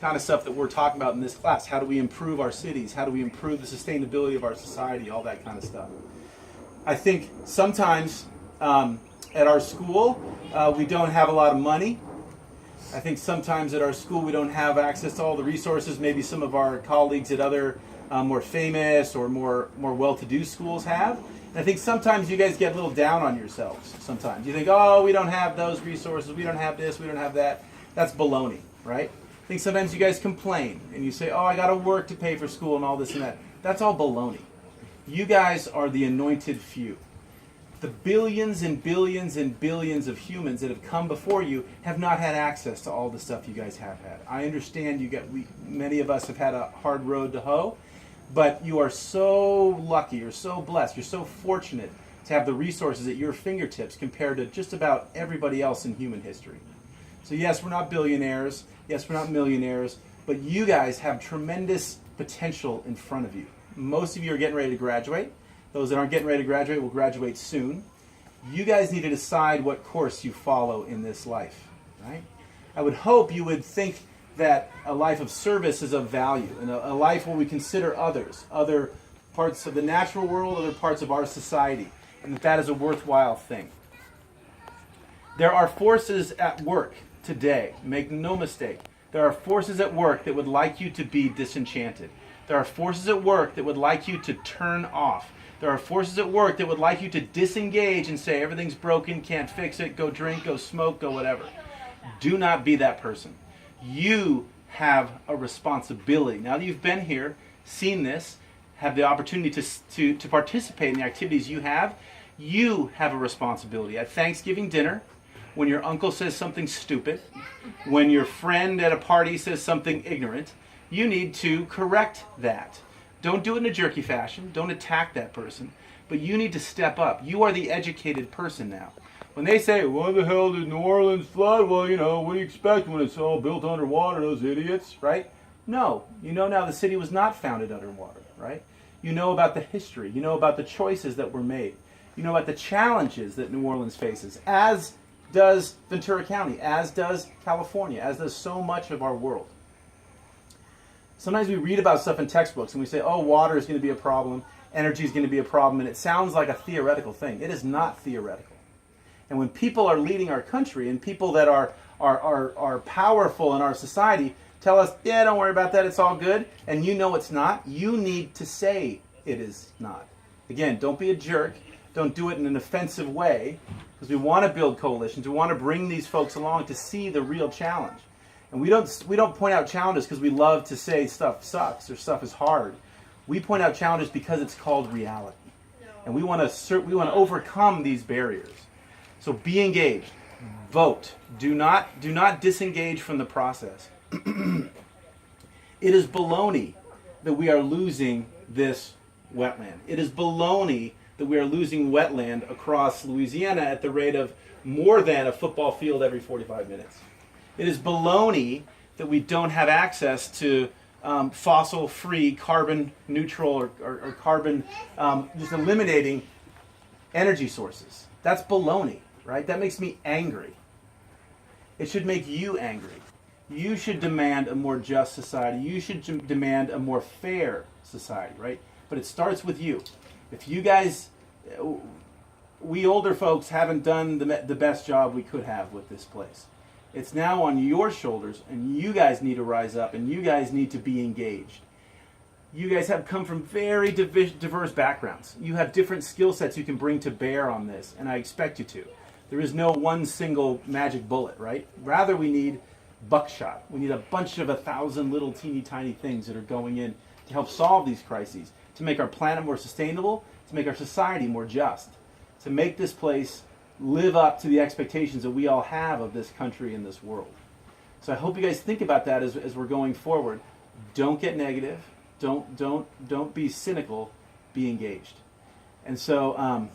kind of stuff that we're talking about in this class. How do we improve our cities? How do we improve the sustainability of our society? All that kind of stuff. I think sometimes at our school, we don't have a lot of money. I think sometimes at our school we don't have access to all the resources maybe some of our colleagues at other more famous or more well-to-do schools have. And I think sometimes you guys get a little down on yourselves sometimes. You think, oh, we don't have those resources, we don't have this, we don't have that. That's baloney, right? I think sometimes you guys complain and you say, oh, I got to work to pay for school and all this and that. That's all baloney. You guys are the anointed few. The billions and billions and billions of humans that have come before you have not had access to all the stuff you guys have had. I understand many of us have had a hard road to hoe, but you are so lucky, you're so blessed, you're so fortunate to have the resources at your fingertips compared to just about everybody else in human history. So yes, we're not billionaires, yes, we're not millionaires, but you guys have tremendous potential in front of you. Most of you are getting ready to graduate. Those that aren't getting ready to graduate will graduate soon. You guys need to decide what course you follow in this life, right? I would hope you would think that a life of service is of value, and a life where we consider others, other parts of the natural world, other parts of our society, and that is a worthwhile thing. There are forces at work today, make no mistake. There are forces at work that would like you to be disenchanted. There are forces at work that would like you to turn off. There are forces at work that would like you to disengage and say everything's broken, can't fix it, go drink, go smoke, go whatever. Do not be that person. You have a responsibility. Now that you've been here, seen this, have the opportunity to participate in the activities you have a responsibility. At Thanksgiving dinner, when your uncle says something stupid, when your friend at a party says something ignorant, you need to correct that. Don't do it in a jerky fashion. Don't attack that person. But you need to step up. You are the educated person now. When they say, why the hell did New Orleans flood? Well, what do you expect when it's all built underwater, those idiots, right? No. You know now the city was not founded underwater, right? You know about the history. You know about the choices that were made. You know about the challenges that New Orleans faces, as does Ventura County, as does California, as does so much of our world. Sometimes we read about stuff in textbooks and we say, oh, water is going to be a problem, energy is going to be a problem, and it sounds like a theoretical thing. It is not theoretical. And when people are leading our country and people that are powerful in our society tell us, yeah, don't worry about that, it's all good, and you know it's not, you need to say it is not. Again, don't be a jerk. Don't do it in an offensive way, because we want to build coalitions. We want to bring these folks along to see the real challenge. And we don't point out challenges because we love to say stuff sucks or stuff is hard. We point out challenges because it's called reality. And we want to overcome these barriers. So be engaged. Vote. Do not disengage from the process. It is baloney that we are losing this wetland. It is baloney that we are losing wetland across Louisiana at the rate of more than a football field every 45 minutes. It is baloney that we don't have access to fossil-free, carbon-neutral, or carbon, just eliminating energy sources. That's baloney, right? That makes me angry. It should make you angry. You should demand a more just society. You should demand a more fair society, right? But it starts with you. If you guys, we older folks haven't done the best job we could have with this place. It's now on your shoulders, and you guys need to rise up, and you guys need to be engaged. You guys have come from very diverse backgrounds. You have different skill sets you can bring to bear on this, and I expect you to. There is no one single magic bullet, right? Rather, we need buckshot. We need a bunch of 1,000 little teeny tiny things that are going in to help solve these crises, to make our planet more sustainable, to make our society more just, to make this place live up to the expectations that we all have of this country and this world. So I hope you guys think about that as we're going forward. Don't get negative. Don't be cynical. Be engaged. And so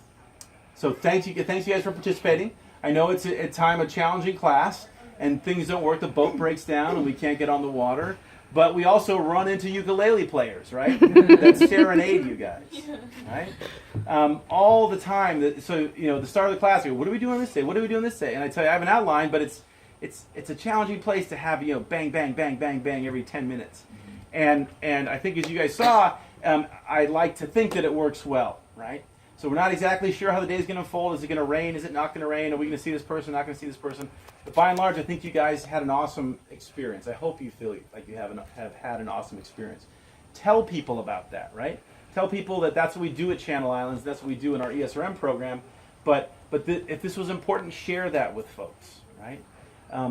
thanks you guys for participating. I know it's a time of challenging class, and things don't work. The boat breaks down, and we can't get on the water. But we also run into ukulele players, right? That serenade you guys, right? All the time. So the start of the class, we go, what are we doing this day? What are we doing this day? And I tell you, I have an outline, but it's a challenging place to have, bang, bang, bang, bang, bang every 10 minutes. And I think as you guys saw, I like to think that it works well, right? So we're not exactly sure how the day is going to unfold. Is it going to rain? Is it not going to rain? Are we going to see this person? Not going to see this person? But by and large, I think you guys had an awesome experience. I hope you feel like you have had an awesome experience. Tell people about that, right? Tell people that that's what we do at Channel Islands. That's what we do in our ESRM program. But if this was important, share that with folks, right?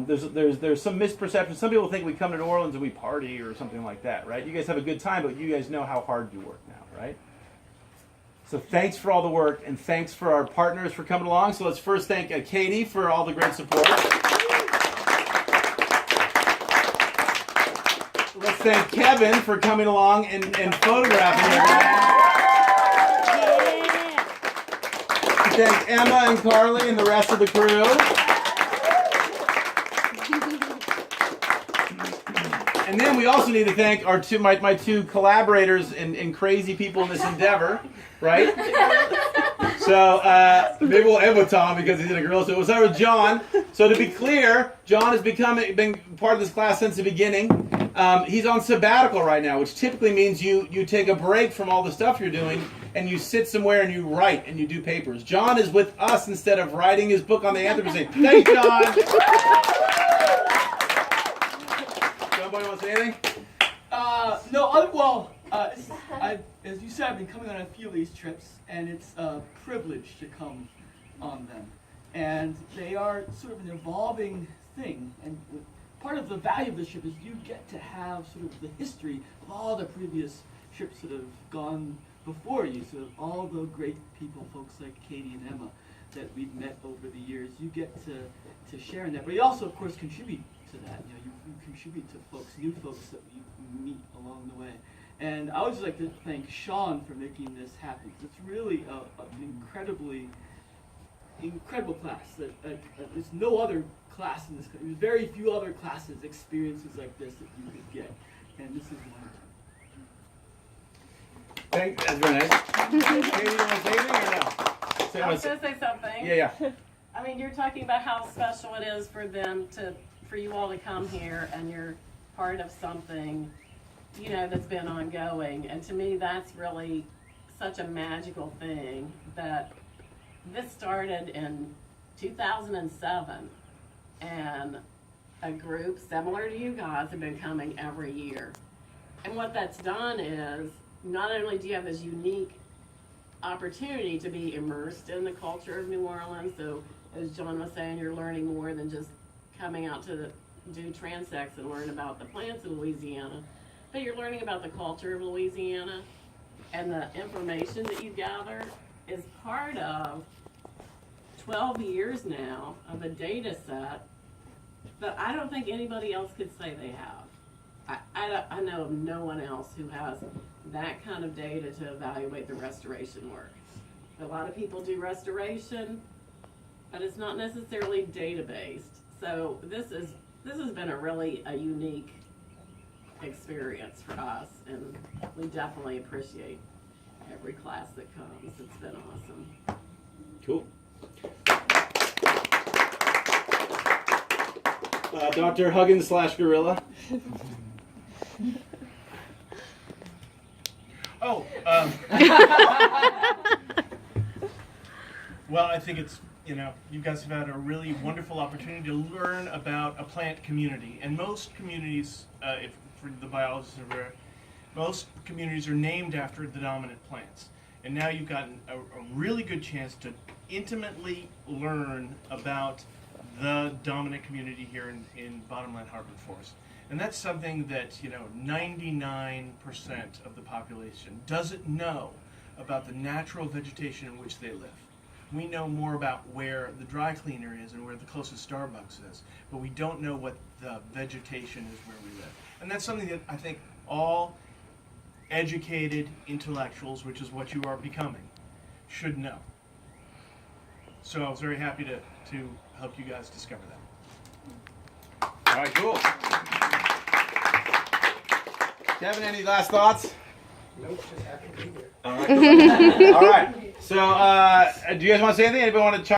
There's some misperception. Some people think we come to New Orleans and we party or something like that, right? You guys have a good time, but you guys know how hard you work now, right? So thanks for all the work, and thanks for our partners for coming along. So let's first thank Katie for all the great support. Let's thank Kevin for coming along and photographing everyone. Thank Emma and Carly and the rest of the crew. And then we also need to thank our my two collaborators and crazy people in this endeavor, right? So maybe we'll end with Tom because he's in a girl. So we'll start with John. So to be clear, John has been part of this class since the beginning. He's on sabbatical right now, which typically means you take a break from all the stuff you're doing and you sit somewhere and you write and you do papers. John is with us instead of writing his book on the Anthropocene. Thanks, John. Somebody want to say anything? As you said, I've been coming on a few of these trips, and it's a privilege to come on them. And they are sort of an evolving thing. And part of the value of the trip is you get to have sort of the history of all the previous trips that have gone before you. So all the great people, folks like Katie and Emma, that we've met over the years, you get to share in that. But you also, of course, contribute to that. You contribute to new folks that you meet along the way. And I would just like to thank Sean for making this happen. It's really an incredible class. There's no other class in this country. There's very few other classes, experiences like this that you could get. And this is one of them. Thanks. That's very nice. Katie, you want to say anything or no? I was going to say something. Yeah. I mean, you're talking about how special it is for you all to come here, and you're part of something, that's been ongoing. And to me, that's really such a magical thing that this started in 2007, and a group similar to you guys have been coming every year. And what that's done is, not only do you have this unique opportunity to be immersed in the culture of New Orleans, so as John was saying, you're learning more than just coming out to do transects and learn about the plants in Louisiana, but you're learning about the culture of Louisiana, and the information that you gather is part of 12 years now of a data set that I don't think anybody else could say they have. I know of no one else who has that kind of data to evaluate the restoration work. A lot of people do restoration, but it's not necessarily data-based. So this has been a unique experience for us, and we definitely appreciate every class that comes. It's been awesome. Cool. Dr. Huggins / Gorilla. Well, I think it's, you guys have had a really wonderful opportunity to learn about a plant community. And most communities, for the biologists are aware, most communities are named after the dominant plants. And now you've gotten a really good chance to intimately learn about the dominant community here in Bottomland Hardwood Forest. And that's something that, 99% of the population doesn't know about the natural vegetation in which they live. We know more about where the dry cleaner is and where the closest Starbucks is, but we don't know what the vegetation is where we live. And that's something that I think all educated intellectuals, which is what you are becoming, should know. So I was very happy to help you guys discover that. All right, cool. Kevin, any last thoughts? Nope, just happy to be here. All right. All right. So, do you guys want to say anything? Anybody want to chime